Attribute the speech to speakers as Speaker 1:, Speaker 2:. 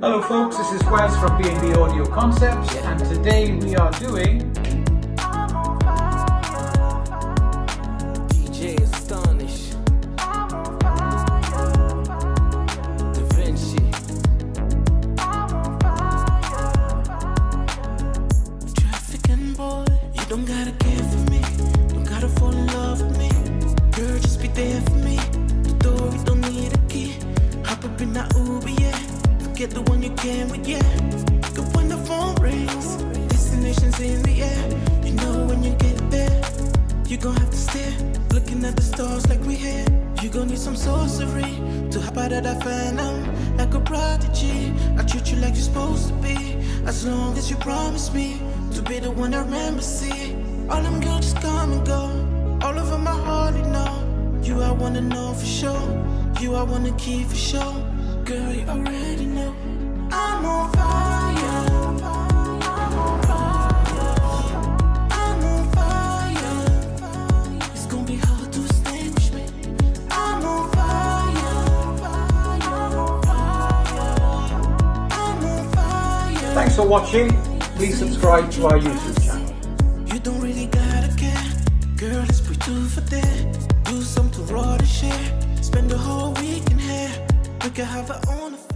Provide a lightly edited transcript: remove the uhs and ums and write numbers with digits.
Speaker 1: Hello folks, this is Wes from B&B Audioconcepts, and today we are doing
Speaker 2: DJ Astonish Da Vinci Trafficking boy, you don't gotta care for me, don't gotta fall in love with me. Girl, just be there for me. The door, you don't need a key. Hop up in that Uber, yeah. Get the one you can with, yeah. Good when the phone rings, destination's in the air. You know when you get there, you gon' have to stare, looking at the stars like we here. You gon' need some sorcery to hop out of that phantom, like a prodigy. I treat you like you're supposed to be, as long as you promise me to be the one I remember, see. All them girls just come and go, all over my heart, you know. You I wanna know for sure, you I wanna keep for sure. Girl, you already know I'm on fire. I'm on fire. It's gonna be hard to extinguish me. I'm on fire. I'm on fire.
Speaker 1: Thanks for watching. Please subscribe to our YouTube channel.
Speaker 2: You don't really gotta care. Girl, let's be two for that. Do something raw to share. Spend the whole week in here. We can have our own affair.